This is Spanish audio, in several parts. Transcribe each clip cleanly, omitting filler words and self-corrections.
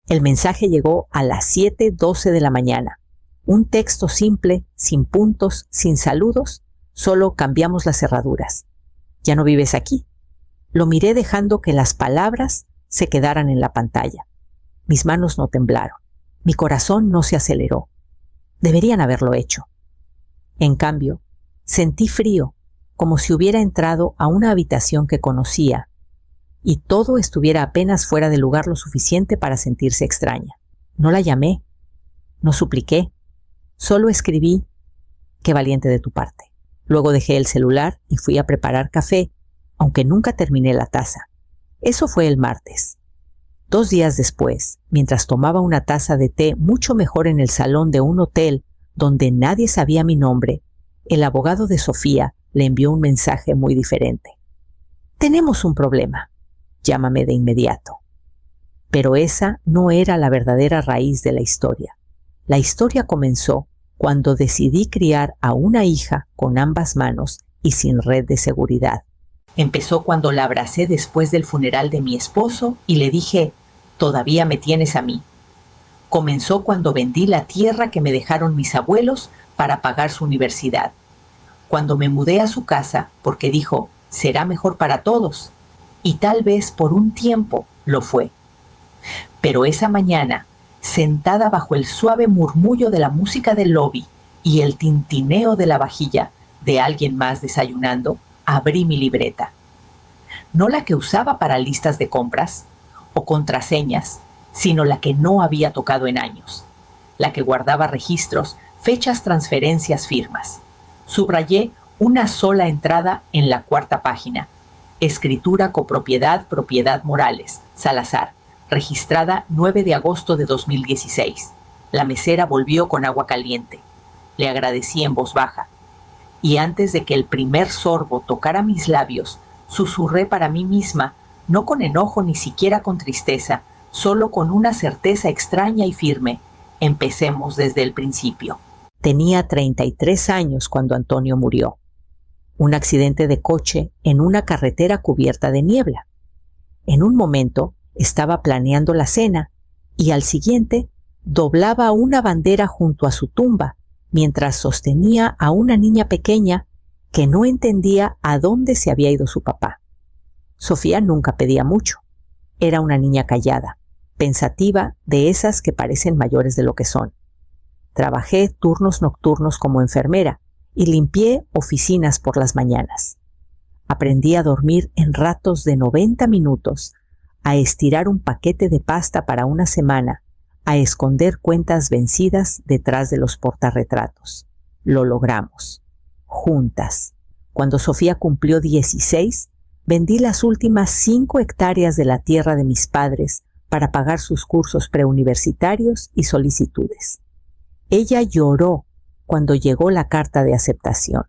El mensaje llegó a las 7:12 de la mañana. Un texto simple, sin puntos, sin saludos, solo cambiamos las cerraduras. ¿Ya no vives aquí? Lo miré dejando que las palabras se quedaran en la pantalla. Mis manos no temblaron. Mi corazón no se aceleró. Deberían haberlo hecho. En cambio, sentí frío, como si hubiera entrado a una habitación que conocía y todo estuviera apenas fuera de lugar lo suficiente para sentirse extraña. No la llamé, no supliqué, solo escribí: «Qué valiente de tu parte». Luego dejé el celular y fui a preparar café, aunque nunca terminé la taza. Eso fue el martes. 2 días después, mientras tomaba una taza de té mucho mejor en el salón de un hotel donde nadie sabía mi nombre, el abogado de Sofía le envió un mensaje muy diferente. «Tenemos un problema. Llámame de inmediato». Pero esa no era la verdadera raíz de la historia. La historia comenzó cuando decidí criar a una hija con ambas manos y sin red de seguridad. Empezó cuando la abracé después del funeral de mi esposo y le dije: «Todavía me tienes a mí». Comenzó cuando vendí la tierra que me dejaron mis abuelos para pagar su universidad. Cuando me mudé a su casa porque dijo: «Será mejor para todos». Y tal vez por un tiempo lo fue. Pero esa mañana, sentada bajo el suave murmullo de la música del lobby y el tintineo de la vajilla de alguien más desayunando, abrí mi libreta. No la que usaba para listas de compras o contraseñas, sino la que no había tocado en años. La que guardaba registros, fechas, transferencias, firmas. Subrayé una sola entrada en la 4ª página. Escritura copropiedad, propiedad Morales, Salazar, registrada 9 de agosto de 2016. La mesera volvió con agua caliente. Le agradecí en voz baja. Y antes de que el primer sorbo tocara mis labios, susurré para mí misma, no con enojo ni siquiera con tristeza, solo con una certeza extraña y firme: empecemos desde el principio. Tenía 33 años cuando Antonio murió. Un accidente de coche en una carretera cubierta de niebla. En un momento estaba planeando la cena y al siguiente doblaba una bandera junto a su tumba mientras sostenía a una niña pequeña que no entendía a dónde se había ido su papá. Sofía nunca pedía mucho. Era una niña callada, pensativa, de esas que parecen mayores de lo que son. Trabajé turnos nocturnos como enfermera y limpié oficinas por las mañanas. Aprendí a dormir en ratos de 90 minutos, a estirar un paquete de pasta para una semana, a esconder cuentas vencidas detrás de los portarretratos. Lo logramos. Juntas. Cuando Sofía cumplió 16, vendí las últimas 5 hectáreas de la tierra de mis padres para pagar sus cursos preuniversitarios y solicitudes. Ella lloró cuando llegó la carta de aceptación.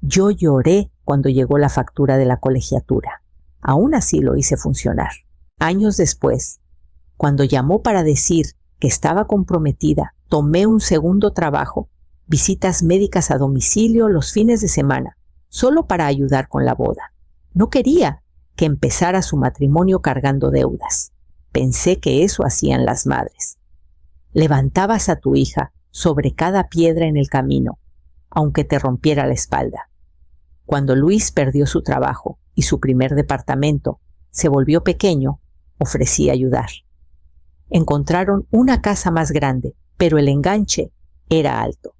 Yo lloré cuando llegó la factura de la colegiatura. Aún así lo hice funcionar. Años después, cuando llamó para decir que estaba comprometida, tomé un segundo trabajo, visitas médicas a domicilio los fines de semana, solo para ayudar con la boda. No quería que empezara su matrimonio cargando deudas. Pensé que eso hacían las madres. Levantabas a tu hija sobre cada piedra en el camino, aunque te rompiera la espalda. Cuando Luis perdió su trabajo y su primer departamento se volvió pequeño, ofrecí ayudar. Encontraron una casa más grande, pero el enganche era alto.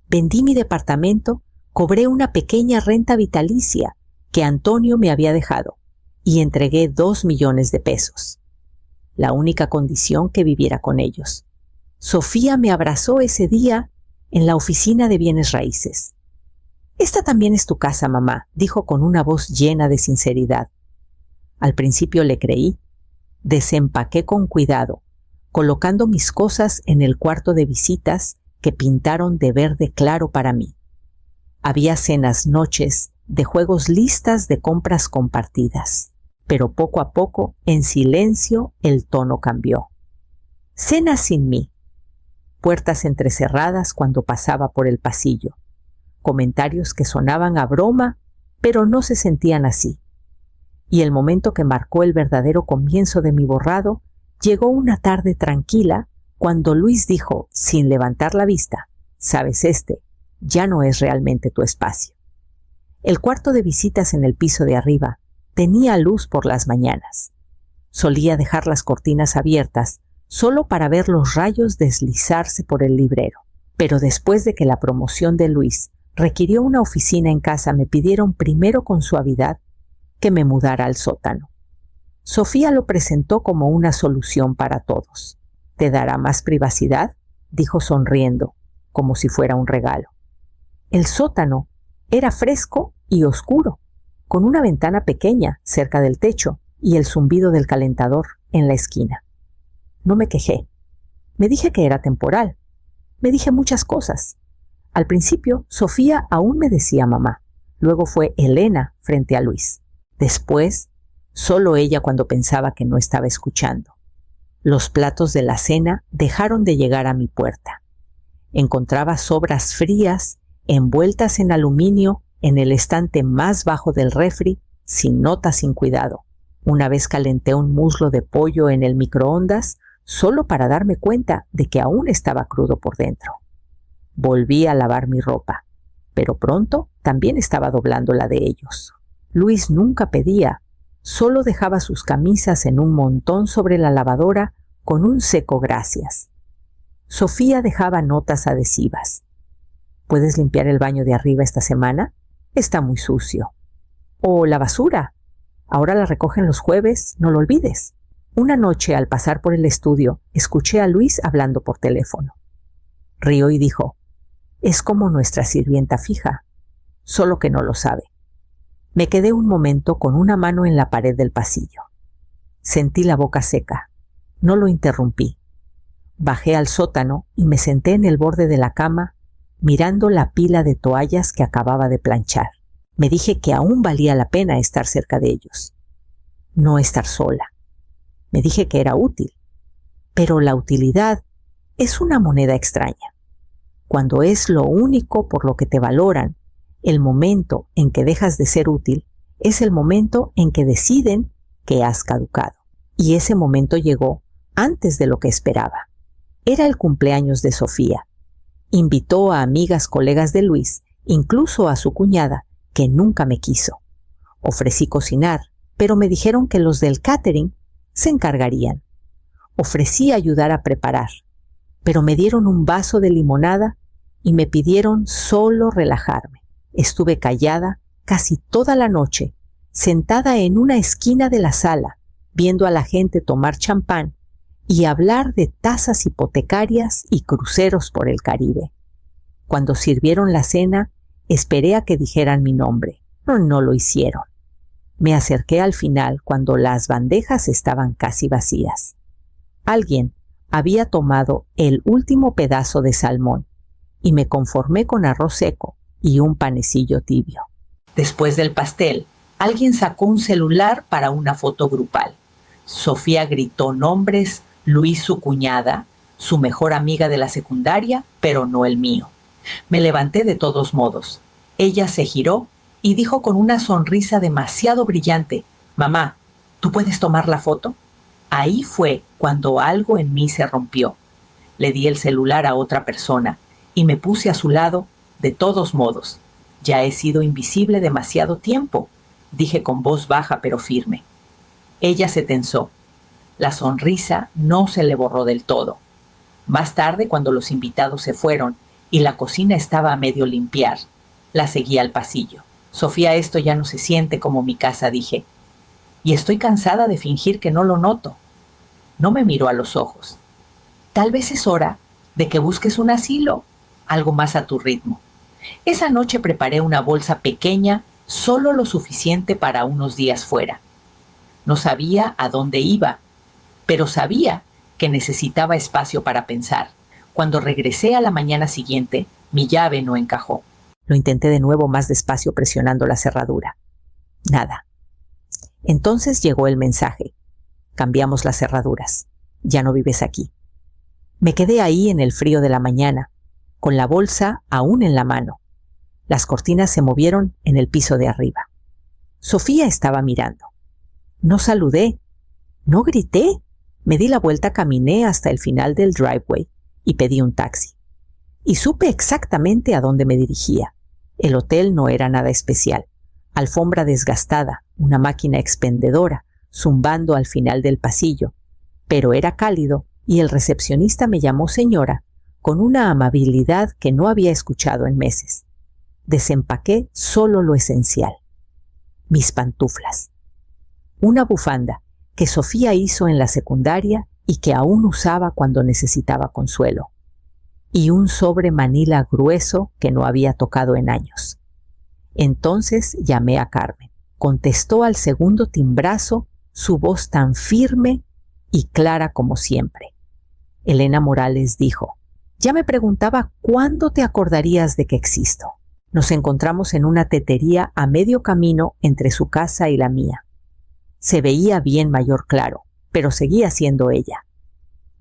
Vendí mi departamento, cobré una pequeña renta vitalicia que Antonio me había dejado y entregué 2 millones de pesos. La única condición que viviera con ellos. Sofía me abrazó ese día en la oficina de bienes raíces. «Esta también es tu casa, mamá», dijo con una voz llena de sinceridad. Al principio le creí. Desempaqué con cuidado, colocando mis cosas en el cuarto de visitas que pintaron de verde claro para mí. Había cenas, noches, de juegos, listas de compras compartidas. Pero poco a poco, en silencio, el tono cambió. Cenas sin mí. Puertas entrecerradas cuando pasaba por el pasillo. Comentarios que sonaban a broma, pero no se sentían así. Y el momento que marcó el verdadero comienzo de mi borrado Llegó una tarde tranquila cuando Luis dijo, sin levantar la vista, «Sabes, ya no es realmente tu espacio». El cuarto de visitas en el piso de arriba tenía luz por las mañanas. Solía dejar las cortinas abiertas solo para ver los rayos deslizarse por el librero. Pero después de que la promoción de Luis requirió una oficina en casa, me pidieron primero con suavidad que me mudara al sótano. Sofía lo presentó como una solución para todos. «¿Te dará más privacidad?», dijo sonriendo, como si fuera un regalo. El sótano era fresco y oscuro, con una ventana pequeña cerca del techo y el zumbido del calentador en la esquina. No me quejé. Me dije que era temporal. Me dije muchas cosas. Al principio, Sofía aún me decía mamá. Luego fue Elena frente a Luis. Después, solo ella cuando pensaba que no estaba escuchando. Los platos de la cena dejaron de llegar a mi puerta. Encontraba sobras frías, envueltas en aluminio, en el estante más bajo del refri, sin nota, sin cuidado. Una vez calenté un muslo de pollo en el microondas, solo para darme cuenta de que aún estaba crudo por dentro. Volví a lavar mi ropa, pero pronto también estaba doblando la de ellos. Luis nunca pedía, solo dejaba sus camisas en un montón sobre la lavadora con un seco gracias. Sofía dejaba notas adhesivas. «¿Puedes limpiar el baño de arriba esta semana? Está muy sucio». O «la basura. Ahora la recogen los jueves, no lo olvides». Una noche, al pasar por el estudio, escuché a Luis hablando por teléfono. Rió y dijo, «Es como nuestra sirvienta fija, solo que no lo sabe». Me quedé un momento con una mano en la pared del pasillo. Sentí la boca seca. No lo interrumpí. Bajé al sótano y me senté en el borde de la cama, mirando la pila de toallas que acababa de planchar. Me dije que aún valía la pena estar cerca de ellos. No estar sola. Me dije que era útil. Pero la utilidad es una moneda extraña. Cuando es lo único por lo que te valoran, el momento en que dejas de ser útil es el momento en que deciden que has caducado. Y ese momento llegó antes de lo que esperaba. Era el cumpleaños de Sofía. Invitó a amigas colegas de Luis, incluso a su cuñada, que nunca me quiso. Ofrecí cocinar, pero me dijeron que los del catering se encargarían. Ofrecí ayudar a preparar, pero me dieron un vaso de limonada y me pidieron solo relajarme. Estuve callada casi toda la noche, sentada en una esquina de la sala, viendo a la gente tomar champán y hablar de tasas hipotecarias y cruceros por el Caribe. Cuando sirvieron la cena, esperé a que dijeran mi nombre, pero no lo hicieron. Me acerqué al final cuando las bandejas estaban casi vacías. Alguien había tomado el último pedazo de salmón y me conformé con arroz seco y un panecillo tibio. Después del pastel, alguien sacó un celular para una foto grupal. Sofía gritó nombres, Luis su cuñada, su mejor amiga de la secundaria, pero no el mío. Me levanté de todos modos. Ella se giró y dijo con una sonrisa demasiado brillante, «Mamá, ¿tú puedes tomar la foto?». Ahí fue cuando algo en mí se rompió. Le di el celular a otra persona y me puse a su lado. «De todos modos, ya he sido invisible demasiado tiempo», dije con voz baja pero firme. Ella se tensó. La sonrisa no se le borró del todo. Más tarde, cuando los invitados se fueron y la cocina estaba a medio limpiar, la seguí al pasillo. «Sofía, esto ya no se siente como mi casa», dije. «Y estoy cansada de fingir que no lo noto». No me miró a los ojos. «Tal vez es hora de que busques un asilo, algo más a tu ritmo». Esa noche preparé una bolsa pequeña, solo lo suficiente para unos días fuera. No sabía a dónde iba, pero sabía que necesitaba espacio para pensar. Cuando regresé a la mañana siguiente, mi llave no encajó. Lo intenté de nuevo más despacio presionando la cerradura. Nada. Entonces llegó el mensaje. «Cambiamos las cerraduras. Ya no vives aquí». Me quedé ahí en el frío de la mañana, con la bolsa aún en la mano. Las cortinas se movieron en el piso de arriba. Sofía estaba mirando. No saludé, no grité, Me di la vuelta, caminé hasta el final del driveway y pedí un taxi. Y supe exactamente a dónde me dirigía. El hotel no era nada especial. Alfombra desgastada, una máquina expendedora, zumbando al final del pasillo. Pero era cálido y el recepcionista me llamó señora con una amabilidad que no había escuchado en meses. Desempaqué solo lo esencial. Mis pantuflas. Una bufanda que Sofía hizo en la secundaria y que aún usaba cuando necesitaba consuelo. Y un sobre manila grueso que no había tocado en años. Entonces llamé a Carmen. Contestó al segundo timbrazo, su voz tan firme y clara como siempre. Elena Morales dijo: ya me preguntaba cuándo te acordarías de que existo. Nos encontramos en una tetería a medio camino entre su casa y la mía. Se veía bien mayor, claro, pero seguía siendo ella.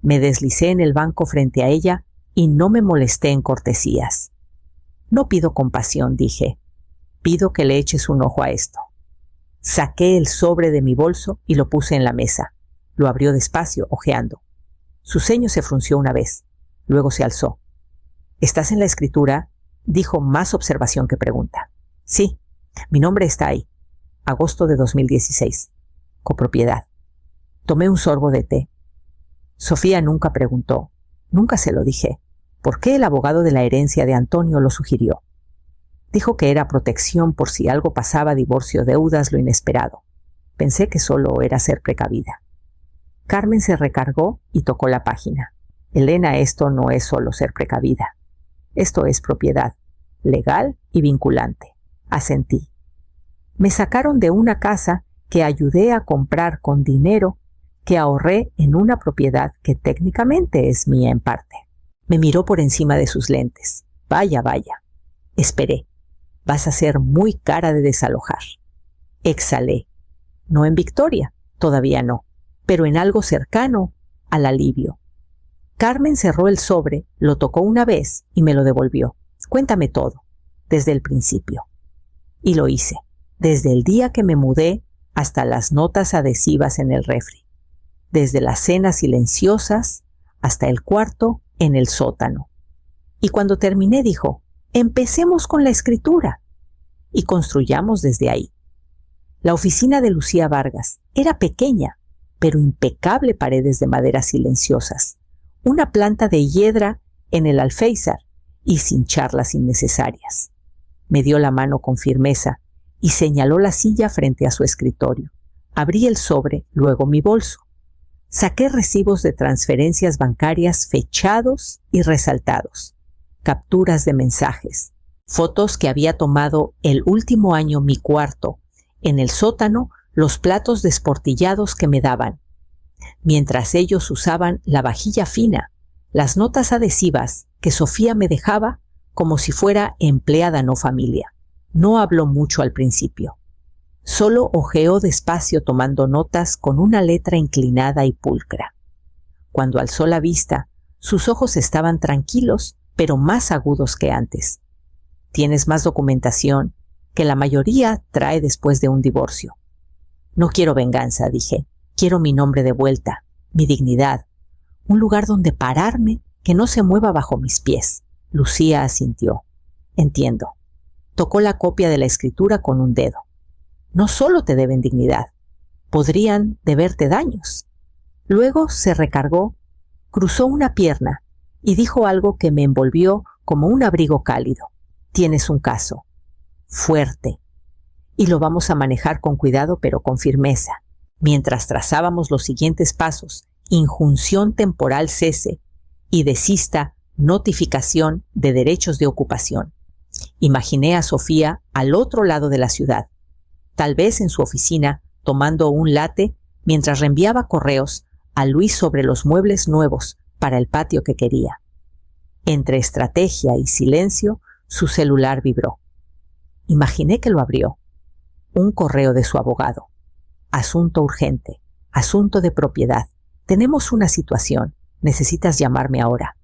Me deslicé en el banco frente a ella y no me molesté en cortesías. No pido compasión, dije. Pido que le eches un ojo a esto. Saqué el sobre de mi bolso y lo puse en la mesa. Lo abrió despacio, hojeando. Su ceño se frunció una vez. Luego se alzó. ¿Estás en la escritura?, dijo, más observación que pregunta. Sí, mi nombre está ahí. Agosto de 2016. Copropiedad. Tomé un sorbo de té. Sofía nunca preguntó. Nunca se lo dije. ¿Por qué el abogado de la herencia de Antonio lo sugirió? Dijo que era protección por si algo pasaba, divorcio, deudas, lo inesperado. Pensé que solo era ser precavida. Carmen se recargó y tocó la página. Elena, esto no es solo ser precavida. Esto es propiedad, legal y vinculante. Asentí. Me sacaron de una casa que ayudé a comprar con dinero que ahorré en una propiedad que técnicamente es mía en parte. Me miró por encima de sus lentes. Vaya, vaya. Esperé. Vas a ser muy cara de desalojar. Exhalé. No en victoria, todavía no, pero en algo cercano al alivio. Carmen cerró el sobre, lo tocó una vez y me lo devolvió. Cuéntame todo, desde el principio. Y lo hice, desde el día que me mudé hasta las notas adhesivas en el refri, desde las cenas silenciosas hasta el cuarto en el sótano. Y cuando terminé dijo: empecemos con la escritura y construyamos desde ahí. La oficina de Lucía Vargas era pequeña, pero impecable, paredes de madera silenciosas, una planta de hiedra en el alféizar y sin charlas innecesarias. Me dio la mano con firmeza y señaló la silla frente a su escritorio. Abrí el sobre, luego mi bolso. Saqué recibos de transferencias bancarias fechados y resaltados, capturas de mensajes, fotos que había tomado el último año mi cuarto, en el sótano, los platos desportillados que me daban, mientras ellos usaban la vajilla fina, las notas adhesivas que Sofía me dejaba como si fuera empleada, no familia. No habló mucho al principio. Solo hojeó despacio tomando notas con una letra inclinada y pulcra. Cuando alzó la vista, sus ojos estaban tranquilos, pero más agudos que antes. Tienes más documentación que la mayoría trae después de un divorcio. No quiero venganza, dije. Quiero mi nombre de vuelta, mi dignidad, un lugar donde pararme que no se mueva bajo mis pies. Lucía asintió. Entiendo. Tocó la copia de la escritura con un dedo. No solo te deben dignidad, podrían deberte daños. Luego se recargó, cruzó una pierna y dijo algo que me envolvió como un abrigo cálido. Tienes un caso, fuerte, y lo vamos a manejar con cuidado pero con firmeza. Mientras trazábamos los siguientes pasos: injunción temporal cese y desista notificación de derechos de ocupación. Imaginé a Sofía al otro lado de la ciudad, tal vez en su oficina, tomando un latte mientras reenviaba correos a Luis sobre los muebles nuevos para el patio que quería. Entre estrategia y silencio, su celular vibró. Imaginé que lo abrió. Un correo de su abogado. Asunto urgente. Asunto de propiedad. Tenemos una situación. Necesitas llamarme ahora.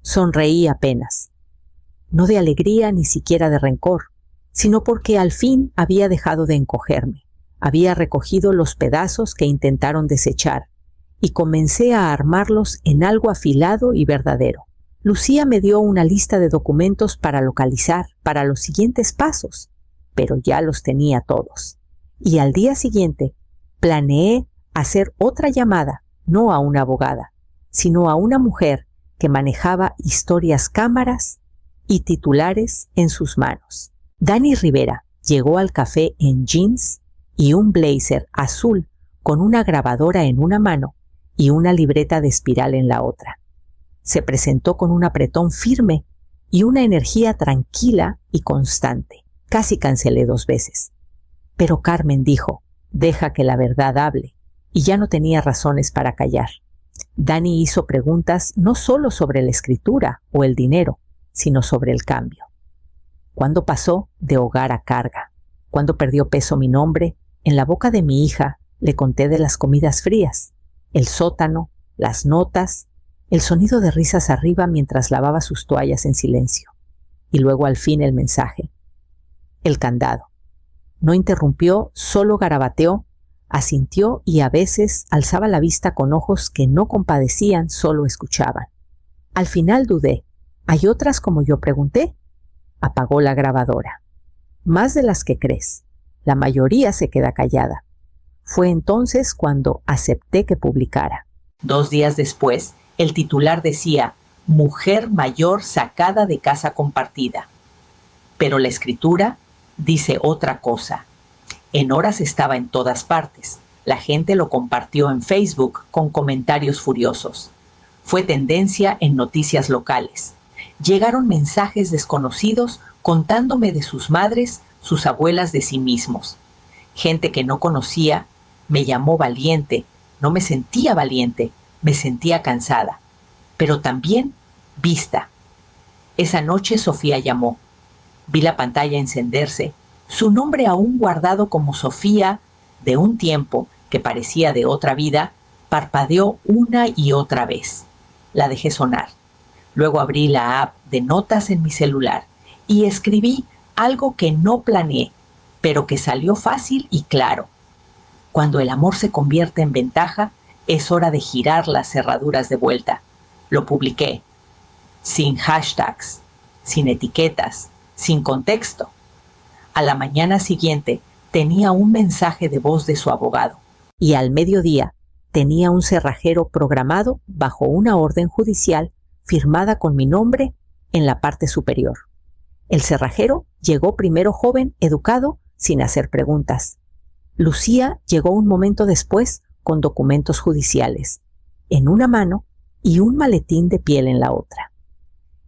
Sonreí apenas. No de alegría ni siquiera de rencor, sino porque al fin había dejado de encogerme. Había recogido los pedazos que intentaron desechar y comencé a armarlos en algo afilado y verdadero. Lucía me dio una lista de documentos para localizar para los siguientes pasos, pero ya los tenía todos. Y al día siguiente planeé hacer otra llamada, no a una abogada, sino a una mujer que manejaba historias cámaras y titulares en sus manos. Dani Rivera llegó al café en jeans y un blazer azul con una grabadora en una mano y una libreta de espiral en la otra. Se presentó con un apretón firme y una energía tranquila y constante. Casi cancelé 2 veces. Pero Carmen dijo, deja que la verdad hable, y ya no tenía razones para callar. Dani hizo preguntas no solo sobre la escritura o el dinero, sino sobre el cambio. ¿Cuándo pasó de hogar a carga? ¿Cuándo perdió peso mi nombre? En la boca de mi hija le conté de las comidas frías, el sótano, las notas, el sonido de risas arriba mientras lavaba sus toallas en silencio. Y luego al fin el mensaje. El candado. No interrumpió, solo garabateó, asintió y a veces alzaba la vista con ojos que no compadecían, solo escuchaban. Al final dudé. ¿Hay otras como yo pregunté? Apagó la grabadora. Más de las que crees. La mayoría se queda callada. Fue entonces cuando acepté que publicara. 2 días después, el titular decía, mujer mayor sacada de casa compartida. Pero la escritura dice otra cosa. En horas estaba en todas partes. La gente lo compartió en Facebook con comentarios furiosos. Fue tendencia en noticias locales. Llegaron mensajes desconocidos contándome de sus madres, sus abuelas de sí mismos. Gente que no conocía me llamó valiente. No me sentía valiente, me sentía cansada, pero también vista. Esa noche Sofía llamó. Vi la pantalla encenderse, su nombre aún guardado como Sofía de un tiempo que parecía de otra vida, parpadeó una y otra vez. La dejé sonar. Luego abrí la app de notas en mi celular y escribí algo que no planeé, pero que salió fácil y claro. Cuando el amor se convierte en ventaja, es hora de girar las cerraduras de vuelta. Lo publiqué. Sin hashtags, sin etiquetas, sin contexto. A la mañana siguiente tenía un mensaje de voz de su abogado. Y al mediodía tenía un cerrajero programado bajo una orden judicial firmada con mi nombre en la parte superior. El cerrajero llegó primero joven, educado, sin hacer preguntas. Lucía llegó un momento después con documentos judiciales, en una mano y un maletín de piel en la otra.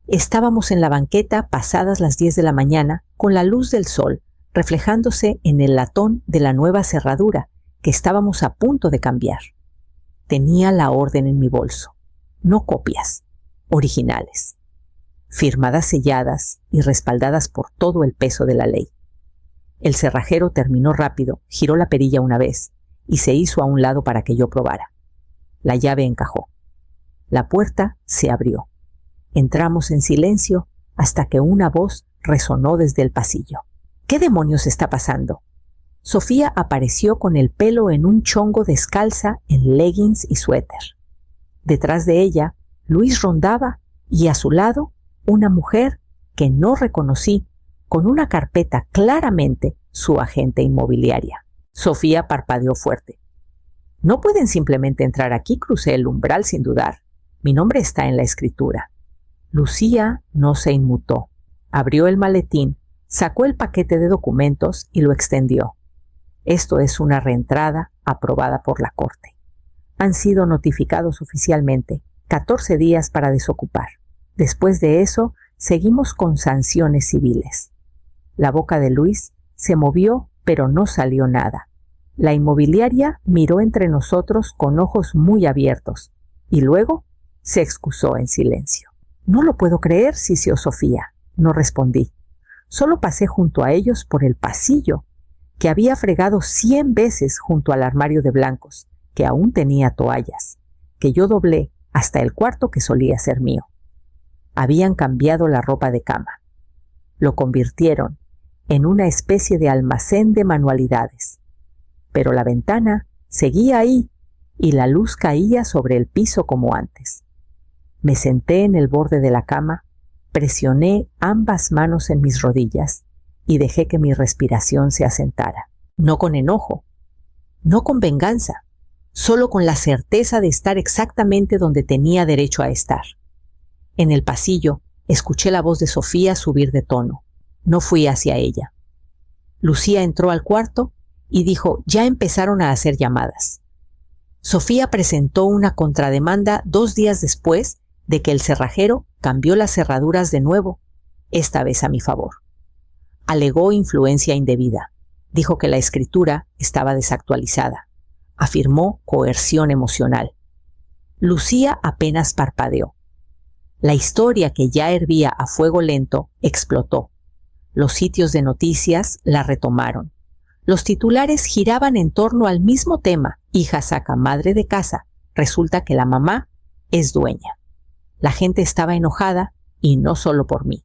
Estábamos en la banqueta pasadas las 10 de la mañana con la luz del sol reflejándose en el latón de la nueva cerradura que estábamos a punto de cambiar. Tenía la orden en mi bolso, no copias, originales, firmadas selladas y respaldadas por todo el peso de la ley. El cerrajero terminó rápido, giró la perilla una vez y se hizo a un lado para que yo probara. La llave encajó. La puerta se abrió. Entramos en silencio hasta que una voz resonó desde el pasillo. ¿Qué demonios está pasando? Sofía apareció con el pelo en un chongo descalza en leggings y suéter. Detrás de ella, Luis rondaba y a su lado, una mujer que no reconocí, con una carpeta claramente su agente inmobiliaria. Sofía parpadeó fuerte. No pueden simplemente entrar aquí, crucé el umbral sin dudar. Mi nombre está en la escritura. Lucía no se inmutó. Abrió el maletín, sacó el paquete de documentos y lo extendió. Esto es una reentrada aprobada por la Corte. Han sido notificados oficialmente 14 días para desocupar. Después de eso, seguimos con sanciones civiles. La boca de Luis se movió, pero no salió nada. La inmobiliaria miró entre nosotros con ojos muy abiertos y luego se excusó en silencio. No lo puedo creer, sisió Sofía. No respondí. Solo pasé junto a ellos por el pasillo, que había fregado 100 veces junto al armario de blancos, que aún tenía toallas, que yo doblé hasta el cuarto que solía ser mío. Habían cambiado la ropa de cama. Lo convirtieron en una especie de almacén de manualidades. Pero la ventana seguía ahí y la luz caía sobre el piso como antes. Me senté en el borde de la cama, presioné ambas manos en mis rodillas y dejé que mi respiración se asentara. No con enojo, no con venganza, solo con la certeza de estar exactamente donde tenía derecho a estar. En el pasillo, escuché la voz de Sofía subir de tono. No fui hacia ella. Lucía entró al cuarto y dijo: ya empezaron a hacer llamadas. Sofía presentó una contrademanda 2 días después de que el cerrajero cambió las cerraduras de nuevo, esta vez a mi favor. Alegó influencia indebida. Dijo que la escritura estaba desactualizada. Afirmó coerción emocional. Lucía apenas parpadeó. La historia, que ya hervía a fuego lento, explotó. Los sitios de noticias la retomaron. Los titulares giraban en torno al mismo tema: hija saca madre de casa, resulta que la mamá es dueña. La gente estaba enojada, y no solo por mí.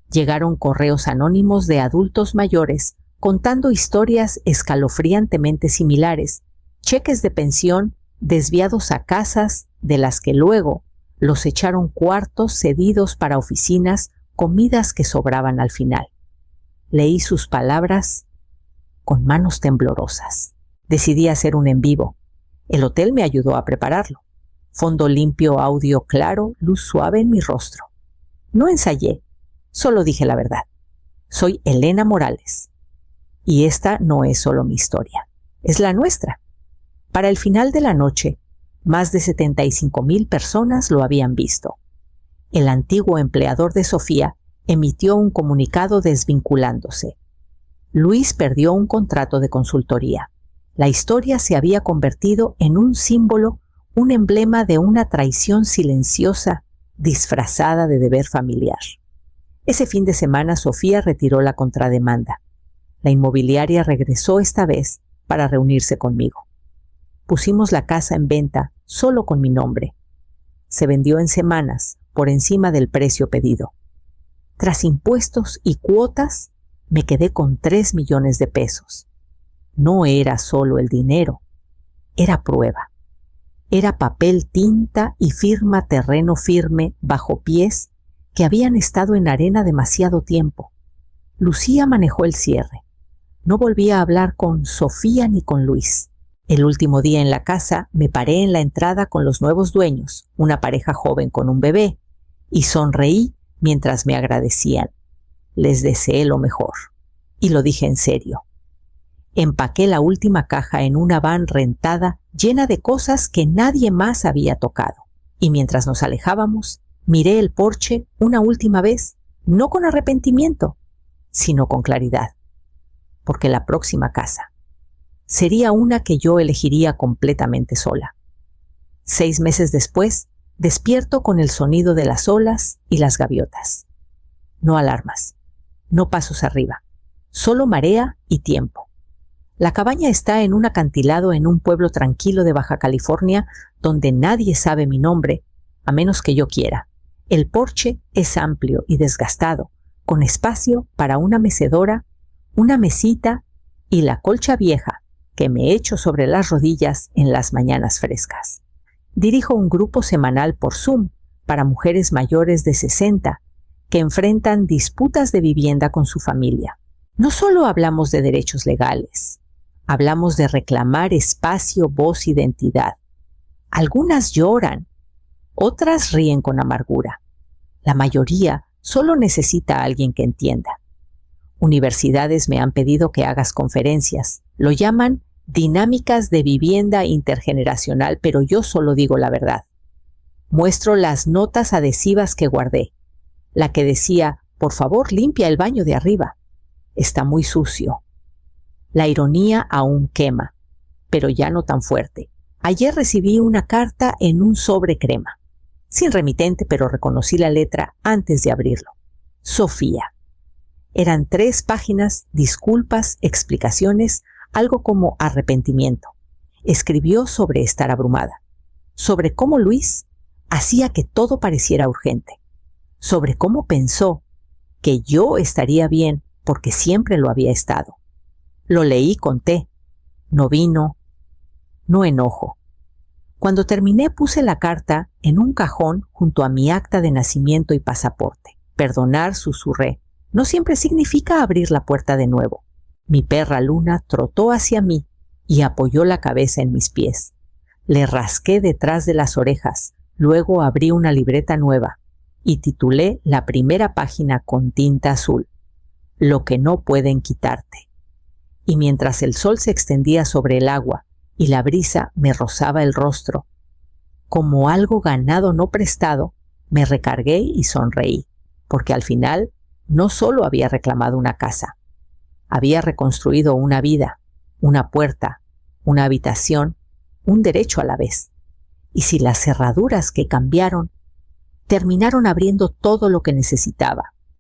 Llegaron correos anónimos de adultos mayores contando historias escalofriantemente similares, cheques de pensión desviados a casas de las que luego los echaron cuartos cedidos para oficinas, comidas que sobraban al final. Leí sus palabras con manos temblorosas. Decidí hacer un en vivo. El hotel me ayudó a prepararlo. Fondo limpio, audio claro, luz suave en mi rostro. No ensayé, solo dije la verdad. Soy Elena Morales. Y esta no es solo mi historia, es la nuestra. Para el final de la noche, más de 75,000 personas lo habían visto. El antiguo empleador de Sofía emitió un comunicado desvinculándose. Luis perdió un contrato de consultoría. La historia se había convertido en un símbolo, un emblema de una traición silenciosa, disfrazada de deber familiar. Ese fin de semana Sofía retiró la contrademanda. La inmobiliaria regresó esta vez para reunirse conmigo. Pusimos la casa en venta solo con mi nombre. Se vendió en semanas, por encima del precio pedido. Tras impuestos y cuotas, me quedé con 3 millones de pesos. No era solo el dinero, era prueba. Era papel, tinta y firma terreno firme bajo pies que habían estado en arena demasiado tiempo. Lucía manejó el cierre. No volví a hablar con Sofía ni con Luis. El último día en la casa me paré en la entrada con los nuevos dueños, una pareja joven con un bebé, y sonreí mientras me agradecían. Les deseé lo mejor. Y lo dije en serio. Empaqué la última caja en una van rentada llena de cosas que nadie más había tocado. Y mientras nos alejábamos, miré el porche una última vez, no con arrepentimiento, sino con claridad. Porque la próxima casa sería una que yo elegiría completamente sola. 6 meses después, despierto con el sonido de las olas y las gaviotas. No alarmas, no pasos arriba, solo marea y tiempo. La cabaña está en un acantilado en un pueblo tranquilo de Baja California donde nadie sabe mi nombre, a menos que yo quiera. El porche es amplio y desgastado, con espacio para una mecedora, una mesita y la colcha vieja que me echo sobre las rodillas en las mañanas frescas. Dirijo un grupo semanal por Zoom para mujeres mayores de 60 que enfrentan disputas de vivienda con su familia. No solo hablamos de derechos legales, hablamos de reclamar espacio, voz, identidad. Algunas lloran, otras ríen con amargura. La mayoría solo necesita a alguien que entienda. Universidades me han pedido que hagas conferencias. Lo llaman dinámicas de vivienda intergeneracional, pero yo solo digo la verdad. Muestro las notas adhesivas que guardé. La que decía: por favor, limpia el baño de arriba. Está muy sucio. La ironía aún quema, pero ya no tan fuerte. Ayer recibí una carta en un sobre crema. Sin remitente, pero reconocí la letra antes de abrirlo. Sofía. Eran 3 páginas, disculpas, explicaciones, algo como arrepentimiento. Escribió sobre estar abrumada, sobre cómo Luis hacía que todo pareciera urgente, sobre cómo pensó que yo estaría bien porque siempre lo había estado. Lo leí, conté. No vino, no enojo, Cuando terminé puse la carta en un cajón junto a mi acta de nacimiento y pasaporte. Perdonar, susurré, no siempre significa abrir la puerta de nuevo. Mi perra Luna trotó hacia mí y apoyó la cabeza en mis pies. Le rasqué detrás de las orejas, luego abrí una libreta nueva y titulé la primera página con tinta azul: Lo que no pueden quitarte. Y mientras el sol se extendía sobre el agua y la brisa me rozaba el rostro, como algo ganado no prestado, me recargué y sonreí, porque al final no solo había reclamado una casa, había reconstruido una vida, una puerta, una habitación, un derecho a la vez. Y si las cerraduras que cambiaron terminaron abriendo todo lo que necesitaba,